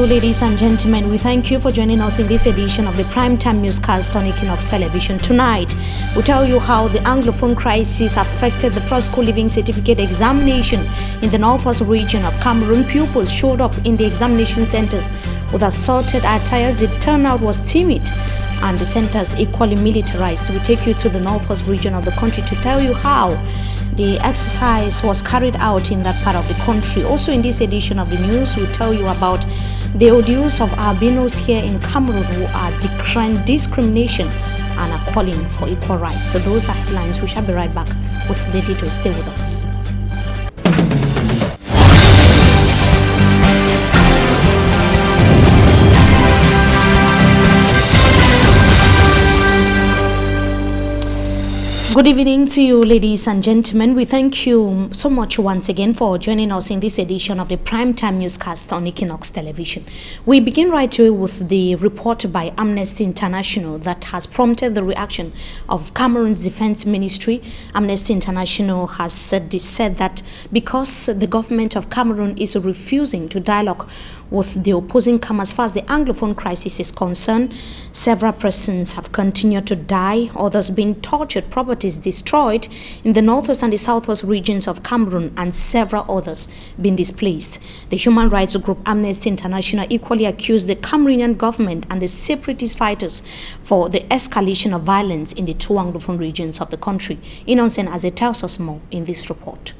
ladies and gentlemen. We thank you for joining us in this edition of the Primetime Newscast on Equinoxe Television. Tonight, we tell you how the Anglophone crisis affected the first school leaving certificate examination in the northwest region of Cameroon. Pupils showed up in the examination centers with assorted attires. The turnout was timid and the centers equally militarized. We take you to the northwest region of the country to tell you how the exercise was carried out in that part of the country. Also in this edition of the news, we'll tell you about the audios of albinos here in Cameroon who are decrying discrimination and are calling for equal rights. So those are headlines. We shall be right back with the details. Stay with us. Good evening to you, ladies and gentlemen. We thank you so much once again for joining us in this edition of the Primetime Newscast on Equinoxe Television. We begin right away with the report by Amnesty International that has prompted the reaction of Cameroon's Defense Ministry. Amnesty International has said that because the government of Cameroon is refusing to dialogue with the opposing camp as far as the Anglophone crisis is concerned, several persons have continued to die, others being tortured, properties destroyed in the northwest and the southwest regions of Cameroon, and several others being displaced. The human rights group Amnesty International equally accused the Cameroonian government and the separatist fighters for the escalation of violence in the two Anglophone regions of the country. Innocent as it tells us more in this report.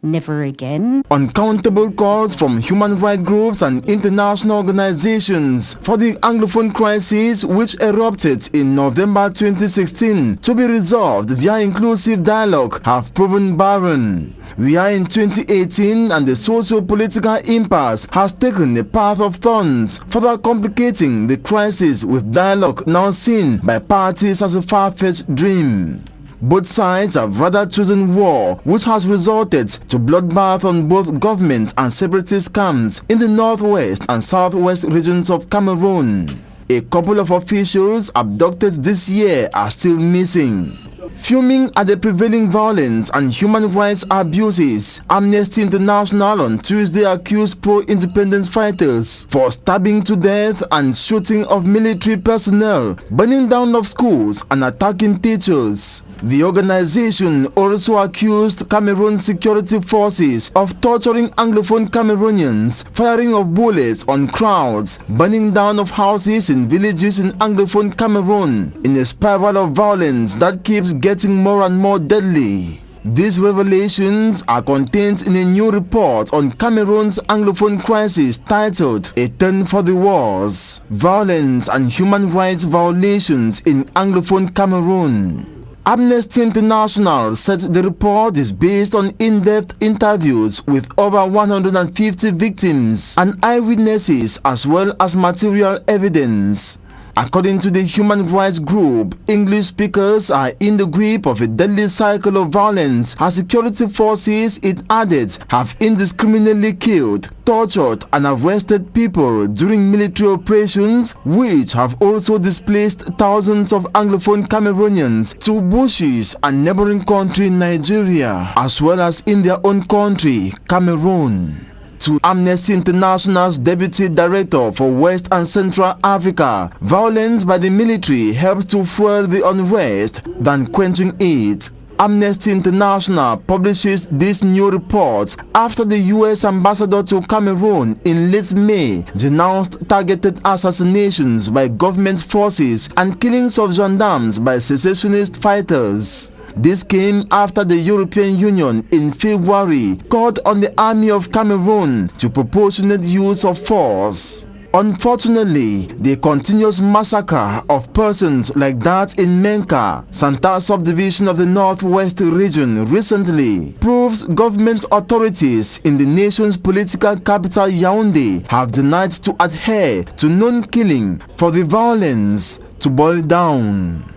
Never again. Uncountable calls from human rights groups and international organizations for the Anglophone crisis, which erupted in November 2016, to be resolved via inclusive dialogue, have proven barren. We are in 2018 and the socio-political impasse has taken a path of thorns, further complicating the crisis with dialogue now seen by parties as a far-fetched dream. Both sides have rather chosen war, which has resulted to bloodbath on both government and separatist camps in the northwest and southwest regions of Cameroon. A couple of officials abducted this year are still missing. Fuming at the prevailing violence and human rights abuses, Amnesty International on Tuesday accused pro-independence fighters for stabbing to death and shooting of military personnel, burning down of schools and attacking teachers. The organization also accused Cameroon security forces of torturing Anglophone Cameroonians, firing of bullets on crowds, burning down of houses in villages in Anglophone Cameroon, in a spiral of violence that keeps getting more and more deadly. These revelations are contained in a new report on Cameroon's Anglophone crisis titled "A Turn for the Wars: Violence and Human Rights Violations in Anglophone Cameroon." Amnesty International said the report is based on in-depth interviews with over 150 victims and eyewitnesses as well as material evidence. According to the human rights group, English speakers are in the grip of a deadly cycle of violence as security forces, it added, have indiscriminately killed, tortured and arrested people during military operations, which have also displaced thousands of Anglophone Cameroonians to bushes and neighboring country Nigeria, as well as in their own country, Cameroon. To Amnesty International's Deputy Director for West and Central Africa, violence by the military helps to fuel the unrest than quenching it. Amnesty International publishes this new report after the U.S. ambassador to Cameroon in late May denounced targeted assassinations by government forces and killings of gendarmes by secessionist fighters. This came after the European Union in February called on the Army of Cameroon to proportionate use of force. Unfortunately, the continuous massacre of persons like that in Menka, Santa subdivision of the Northwest region recently, proves government authorities in the nation's political capital Yaoundé have denied to adhere to known killing for the violence to boil down.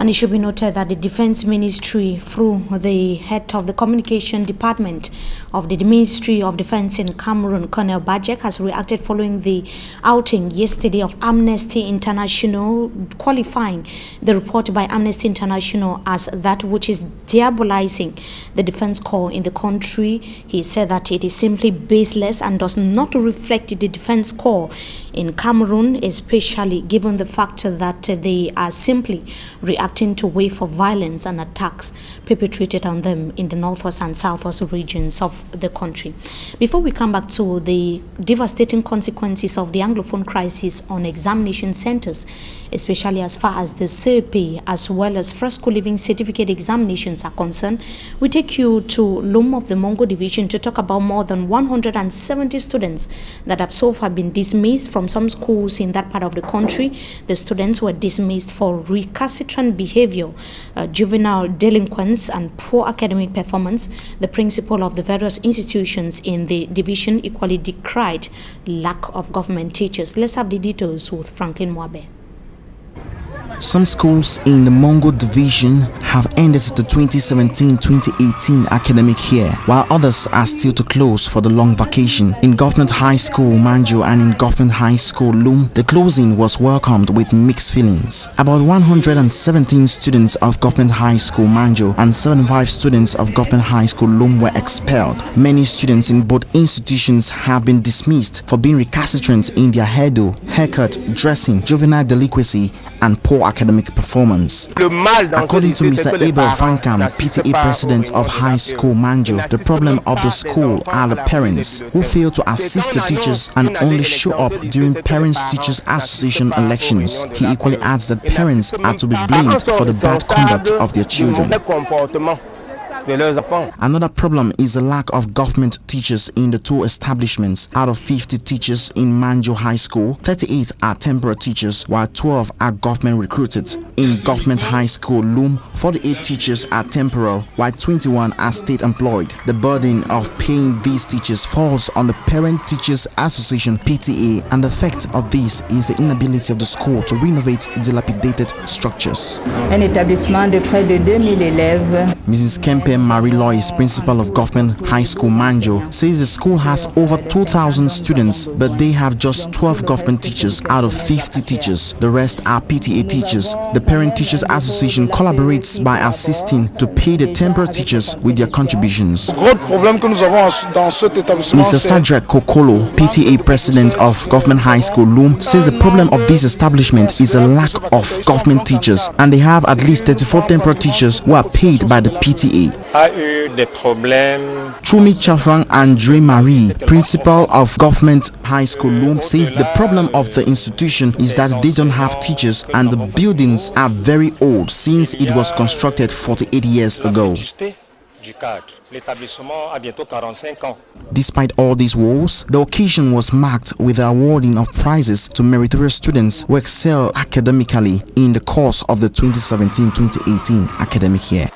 And it should be noted that the Defense Ministry, through the head of the Communication Department, of the Ministry of Defense in Cameroon, Colonel Bajek, has reacted following the outing yesterday of Amnesty International, qualifying the report by Amnesty International as that which is diabolizing the defense corps in the country. He said that it is simply baseless and does not reflect the defense corps in Cameroon, especially given the fact that they are simply reacting to wave of violence and attacks perpetrated on them in the northwest and southwest regions of the country. Before we come back to the devastating consequences of the Anglophone crisis on examination centers, especially as far as the CP as well as first school living certificate examinations are concerned, we take you to Loum of the Mongo Division to talk about more than 170 students that have so far been dismissed from some schools in that part of the country. The students were dismissed for recalcitrant behavior, juvenile delinquents, and poor academic performance. The principal of the various institutions in the division equally decried lack of government teachers. Let's have the details with Franklin Mwabe. Some schools in the Mongo Division have ended the 2017-2018 academic year, while others are still to close for the long vacation. In Government High School Manjo and in Government High School Loum, the closing was welcomed with mixed feelings. About 117 students of Government High School Manjo and 75 students of Government High School Loum were expelled. Many students in both institutions have been dismissed for being recalcitrant in their haircut, dressing, juvenile delinquency, and poor academic performance. According to Mr. Abel Fankam, PTA president of High School Manjo, the problem of the school are the parents who fail to assist the teachers and only show up during Parents-Teachers Association elections. He equally adds that parents are to be blamed for the bad conduct of their children. Another problem is the lack of government teachers in the two establishments. Out of 50 teachers in Manjo High School, 38 are temporary teachers, while 12 are government recruited. In Government High School Loum, 48 teachers are temporal, while 21 are state employed. The burden of paying these teachers falls on the Parent Teachers Association (PTA), and the effect of this is the inability of the school to renovate dilapidated structures. Un établissement de près de 2000 élèves. Mrs. Kempe Marie-Lois, principal of Government High School Manjo, says the school has over 2,000 students, but they have just 12 government teachers out of 50 teachers. The rest are PTA teachers. The Parent Teachers Association collaborates by assisting to pay the temporary teachers with their contributions. Mr. Sadrak Kokolo, PTA president of Government High School Loum, says the problem of this establishment is a lack of government teachers, and they have at least 34 temporary teachers who are paid by the PTA. Chumi Chafang Andre Marie, principal of Government High School Loum, says the problem of the institution is that they don't have teachers and the buildings are very old since it was constructed 48 years ago. Despite all these woes, the occasion was marked with the awarding of prizes to meritorious students who excel academically in the course of the 2017-2018 academic year.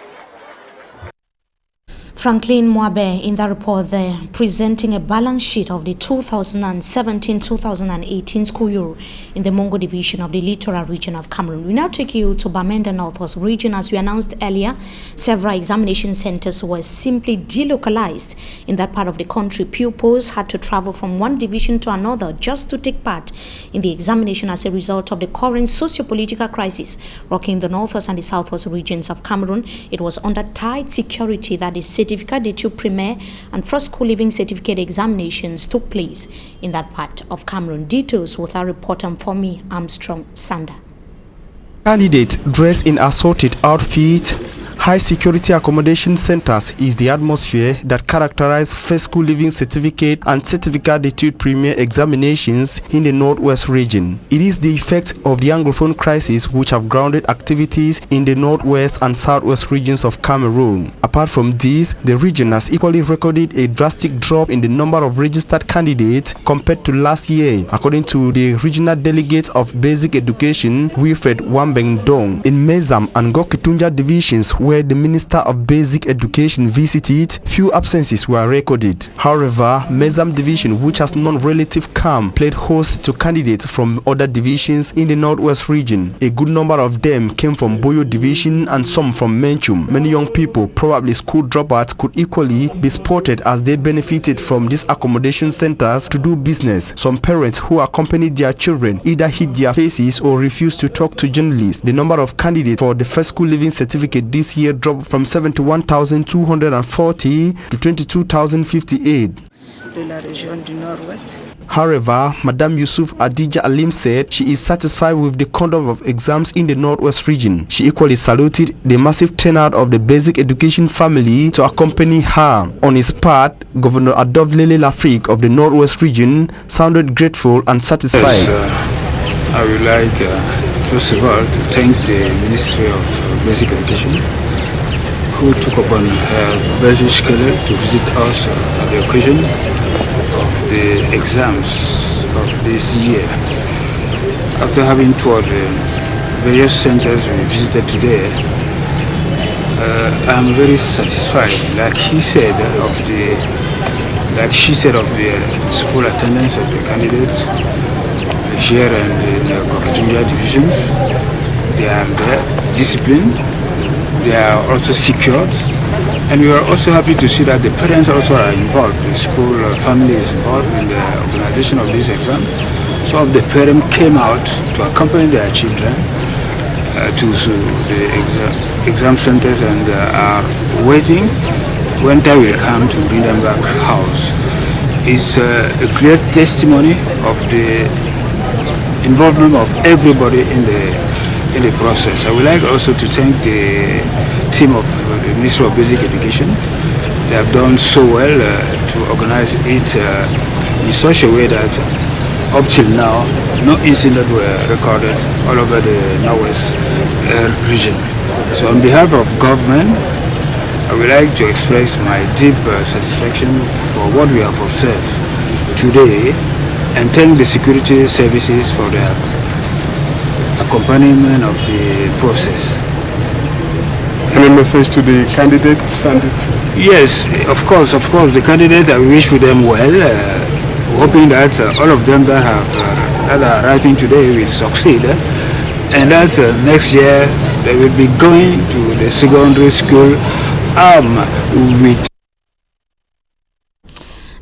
Franklin Mwabe in the report there, presenting a balance sheet of the 2017-2018 school year in the Mongo Division of the Littoral region of Cameroon. We now take you to Bamenda Northwest region. As we announced earlier, several examination centers were simply delocalized in that part of the country. Pupils had to travel from one division to another just to take part in the examination as a result of the current socio-political crisis rocking the northwest and the southwest regions of Cameroon. It was under tight security that the Certificate d'études primaires and first school living certificate examinations took place in that part of Cameroon. Details with our reporter for me, Armstrong Sander. Candidates dressed in assorted outfits, high security accommodation centers is the atmosphere that characterize first school living certificate and certificate d'études primaires examinations in the northwest region. It is the effect of the Anglophone crisis which have grounded activities in the northwest and southwest regions of Cameroon. Apart from this, the region has equally recorded a drastic drop in the number of registered candidates compared to last year, according to the regional delegate of basic education, Wilfred Wambengdong. In Mezam and Gokitunja divisions, where where the Minister of Basic Education visited, few absences were recorded. However, Mezam Division, which has non-relative camp, played host to candidates from other divisions in the Northwest region. A good number of them came from Boyo Division and some from Menchum. Many young people, probably school dropouts, could equally be spotted as they benefited from these accommodation centers to do business. Some parents who accompanied their children either hid their faces or refused to talk to journalists. The number of candidates for the first school living certificate this year dropped from 71,240 to 22,058. However, Madame Yusuf Adija Alim said she is satisfied with the conduct of exams in the Northwest region. She equally saluted the massive turnout of the basic education family to accompany her. On his part, Governor Adovlele Lafrique of the Northwest region sounded grateful and satisfied. Yes, I would like, first of all, to thank the Ministry of Basic Education, who took upon her busy schedule to visit us on the occasion of the exams of this year. After having toured the various centers we visited today, I'm very satisfied. Like she said of the school attendance of the candidates here and in the Kokitunja divisions. They are there, disciplined. They are also secured, and we are also happy to see that the parents also are involved. The school family is involved in the organization of this exam. Some of the parents came out to accompany their children to the exam centers and are waiting when time will come to bring them back house. It's a clear testimony of the involvement of everybody in the process. I would like also to thank the team of the Ministry of Basic Education. They have done so well to organize it in such a way that up till now, no incidents were recorded all over the Northwest region. So on behalf of government, I would like to express my deep satisfaction for what we have observed today and thank the security services for their accompaniment of the process. Any message to the candidates? Yes, of course, the candidates, I wish them well, hoping that all of them that are writing today will succeed, and that next year they will be going to the secondary school with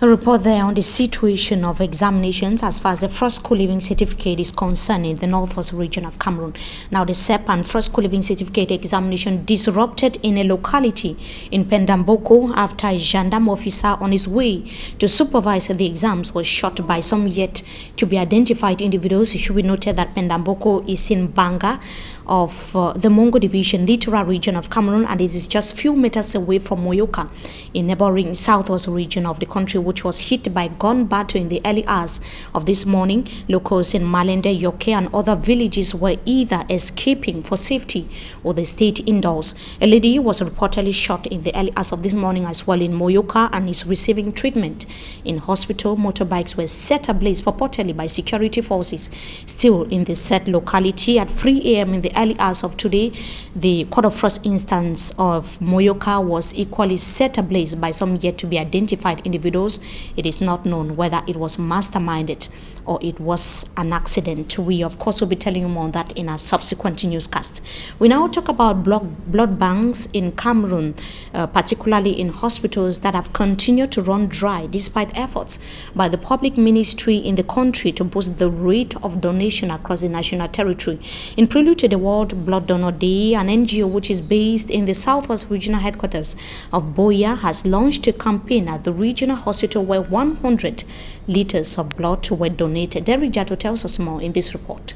a report there on the situation of examinations as far as the first school living certificate is concerned in the Northwest region of Cameroon. Now, the SEP and first school living certificate examination disrupted in a locality in Pendamboko after a gendarme officer on his way to supervise the exams was shot by some yet to be identified individuals. It should be noted that Pendamboko is in Banga of the Mongo Division, littoral region of Cameroon, and it is just few meters away from Moyoka in neighboring southwest region of the country, which was hit by gun battle in the early hours of this morning. Locals in Malende, Yoke, and other villages were either escaping for safety or they stayed indoors. A lady was reportedly shot in the early hours of this morning as well in Moyoka and is receiving treatment in hospital. Motorbikes were set ablaze purportedly by security forces. Still in the said locality at 3 a.m. in the early hours of today, the court of first instance of Moyoka was equally set ablaze by some yet to be identified individuals. It is not known whether it was masterminded or it was an accident. We of course will be telling you more on that in our subsequent newscast. We now talk about blood banks in Cameroon, particularly in hospitals that have continued to run dry despite efforts by the public ministry in the country to boost the rate of donation across the national territory. In prelude to the World Blood Donor Day, an NGO which is based in the Southwest Regional Headquarters of Boya has launched a campaign at the regional hospital where 100 liters of blood were donated. Derek Jato tells us more in this report.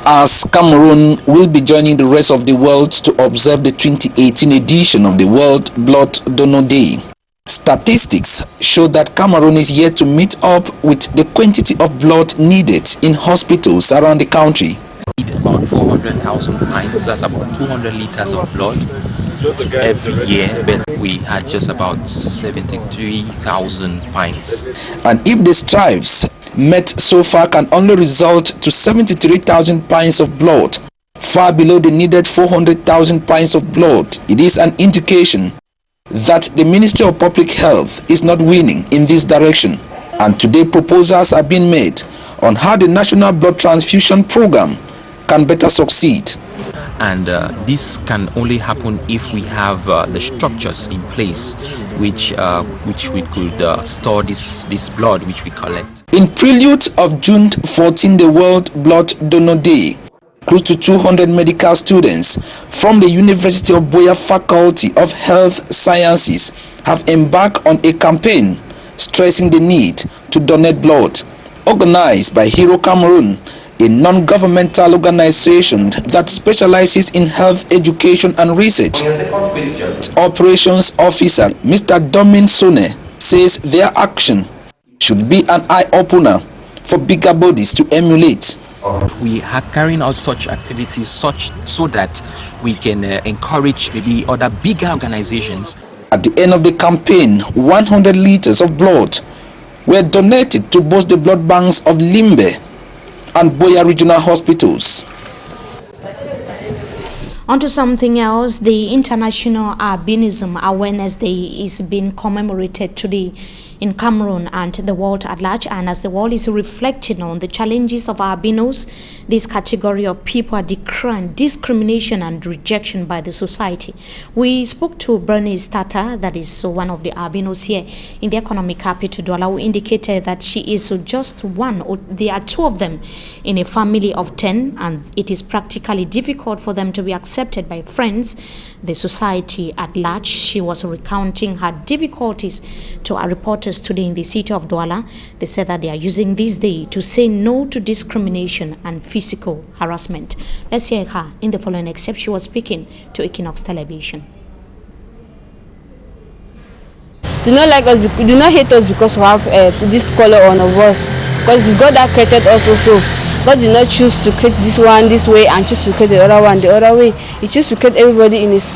As Cameroon will be joining the rest of the world to observe the 2018 edition of the World Blood Donor Day, statistics show that Cameroon is yet to meet up with the quantity of blood needed in hospitals around the country. About 400,000 pints, that's about 200 liters of blood every year, but we had just about 73,000 pints. And if the strives met so far can only result to 73,000 pints of blood, far below the needed 400,000 pints of blood. It is an indication that the Ministry of Public Health is not winning in this direction, and today proposals are being made on how the National Blood Transfusion Program can better succeed. And this can only happen if we have the structures in place which we could store this blood which we collect. In prelude of June 14, the World Blood Donor Day, close to 200 medical students from the University of Boya Faculty of Health Sciences have embarked on a campaign stressing the need to donate blood, organized by Hero Cameroon, a non-governmental organization that specializes in health education and research. Operations Officer Mr. Domin Sone says their action should be an eye-opener for bigger bodies to emulate. We are carrying out such activities so that we can encourage maybe other bigger organizations. At the end of the campaign, 100 liters of blood were donated to both the blood banks of Limbe and Boya regional hospitals. On to something else, the International Albinism Awareness Day is being commemorated today in Cameroon and the world at large. And as the world is reflecting on the challenges of albinos, this category of people are decrying discrimination and rejection by the society. We spoke to Bernice Tata, that is one of the albinos here in the economic capital Douala, who indicated that she is just one, or there are two of them in a family of 10, and it is practically difficult for them to be accepted by friends, the society at large. She was recounting her difficulties to our reporters today in the city of Douala. They said that they are using this day to say no to discrimination and physical harassment. Let's hear her in the following excerpt. She was speaking to Equinoxe television. Do not like us, do not hate us because we have this color on us, because it's God that created us also. God did not choose to create this one this way and choose to create the other one the other way. He chose to create everybody in his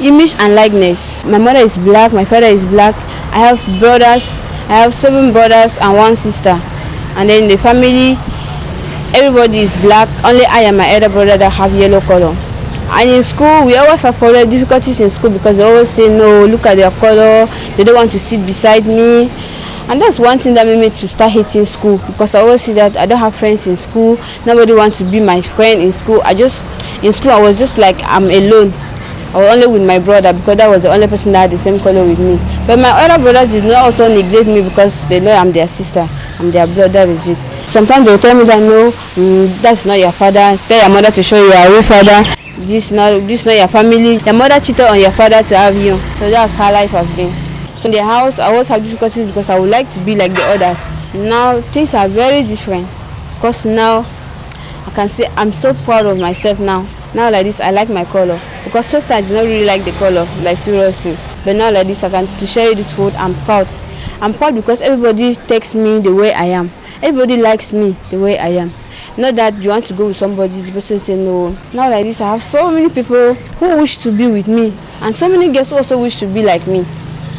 image and likeness. My mother is black, my father is black. I have brothers. I have 7 brothers and 1 sister. And then in the family, everybody is black. Only I and my elder brother that have yellow color. And in school, we always have difficulties in school because they always say no, look at their color. They don't want to sit beside me. And that's one thing that made me to start hating school, because I always see that I don't have friends in school. Nobody wants to be my friend in school. In school, I was just like I'm alone. I was only with my brother because that was the only person that had the same color with me. But my other brothers did not also neglect me because they know I'm their sister, I'm their brother. Is it? Sometimes they tell me that no, that's not your father. Tell your mother to show you a real father. This not your family. Your mother cheated on your father to have you. So that's how life has been. So in the house, I always have difficulties because I would like to be like the others. Now things are very different, because now I can say I'm so proud of myself now. Now like this, I like my color. Because first I did not really like the color, like seriously. But now like this, to share you the truth, I'm proud. I'm proud because everybody takes me the way I am. Everybody likes me the way I am. Not that you want to go with somebody, the person say no. Now like this, I have so many people who wish to be with me, and so many girls also wish to be like me.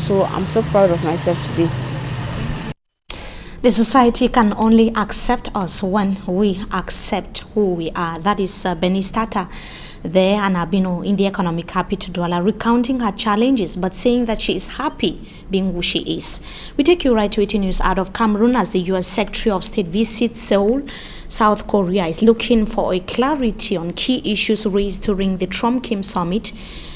So I'm so proud of myself today. The society can only accept us when we accept who we are. That is Bernice Tata there, an albino in the economic capital Douala, recounting her challenges but saying that she is happy being who she is. We take you right to 18 news out of Cameroon as the U.S. Secretary of State visits Seoul. South Korea is looking for a clarity on key issues raised during the Trump-Kim summit.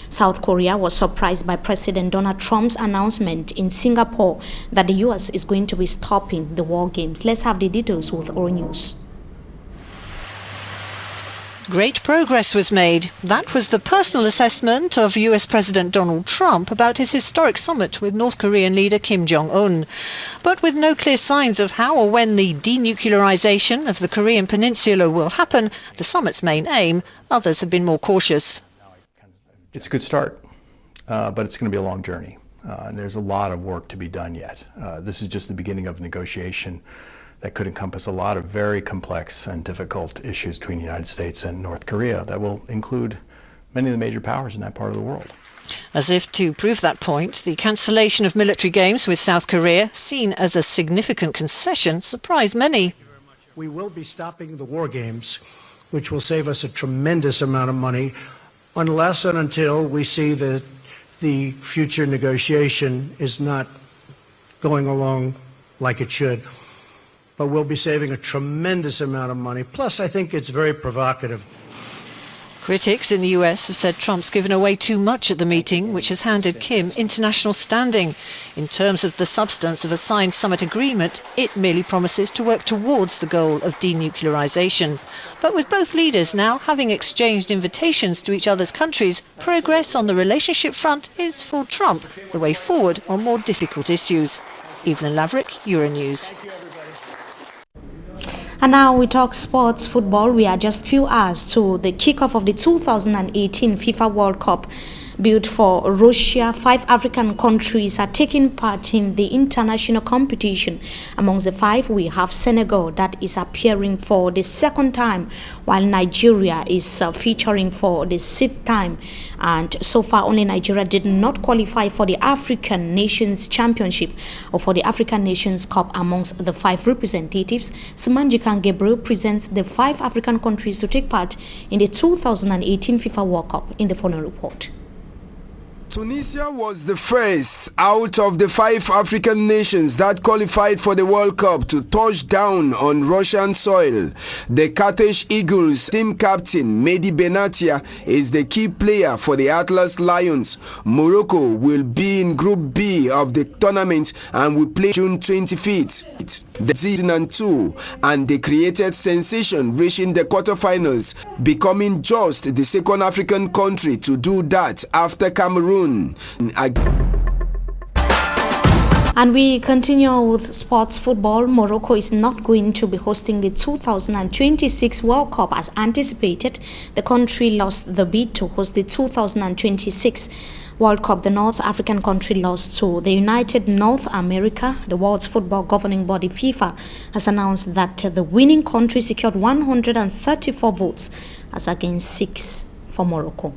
South Korea was surprised by President Donald Trump's announcement in Singapore that the U.S. is going to be stopping the war games. Let's have the details with Oro News. Great progress was made. That was the personal assessment of US President Donald Trump about his historic summit with North Korean leader Kim Jong-un. But with no clear signs of how or when the denuclearization of the Korean peninsula will happen, the summit's main aim, others have been more cautious. It's a good start, but it's going to be a long journey. And there's a lot of work to be done yet. This is just the beginning of negotiation that could encompass a lot of very complex and difficult issues between the United States and North Korea that will include many of the major powers in that part of the world. As if to prove that point, the cancellation of military games with South Korea, seen as a significant concession, surprised many. We will be stopping the war games which will save us a tremendous amount of money, unless and until we see that the future negotiation is not going along like it should. But we'll be saving a tremendous amount of money. Plus, I think it's very provocative. Critics in the US have said Trump's given away too much at the meeting, which has handed Kim international standing. In terms of the substance of a signed summit agreement, it merely promises to work towards the goal of denuclearization. But with both leaders now having exchanged invitations to each other's countries, progress on the relationship front is, for Trump, the way forward on more difficult issues. Evelyn Laverick, Euronews. And now we talk sports football. We are just few hours to the kickoff of the 2018 FIFA World Cup. Built for Russia, 5 African countries are taking part in the international competition. Amongst the 5, we have Senegal that is appearing for the 2nd time, while Nigeria is featuring for the 6th time. And so far, only Nigeria did not qualify for the African Nations Championship or for the African Nations Cup. Amongst the 5 representatives, Sumanjikan Gabriel presents the 5 African countries to take part in the 2018 FIFA World Cup in the following report. Tunisia was the first out of the 5 African nations that qualified for the World Cup to touch down on Russian soil. The Carthage Eagles team captain Mehdi Benatia is the key player for the Atlas Lions. Morocco will be in Group B of the tournament and will play June 25th. The season and 2, and they created sensation, reaching the quarterfinals, becoming just the 2nd African country to do that after Cameroon. And we continue with sports football. Morocco is not going to be hosting the 2026 World Cup as anticipated. The country lost the bid to host the 2026 World Cup. The North African country lost to the United North America. The world's football governing body FIFA has announced that the winning country secured 134 votes as against 6 for Morocco.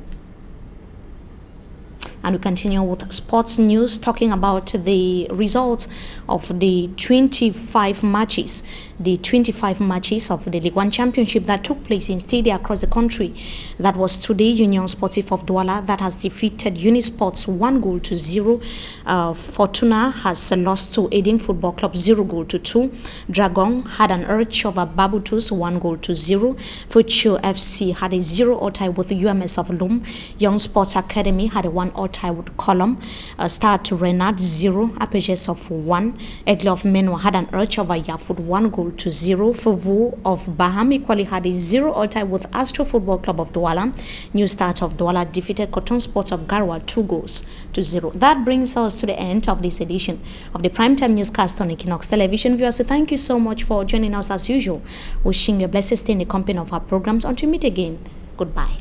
And we continue with sports news, talking about the results of the 25 matches of the Ligue 1 Championship that took place in stadia across the country. That was today. Union Sportif of Douala that has defeated Unisports 1-0. Fortuna has lost to Aiding Football Club 0-2. Dragon had an urge over Babutus 1-0. Fucho FC had a 0-0 tie with UMS of Loom. Young Sports Academy had a 1-0 tie with Column. Start to Renard 0, Apages of 1. Egle of Menwa had an urge over Yafut 1-0. Fuvu of Baham equally had a 0-0 tie with Astro Football Club of Douala. New Start of Douala defeated Cotton Sports of Garwa 2-0. That brings us to the end of this edition of the Primetime Newscast on Equinoxe Television. Viewers, so thank you so much for joining us as usual. Wishing you a blessed stay in the company of our programs. Until we meet again, goodbye.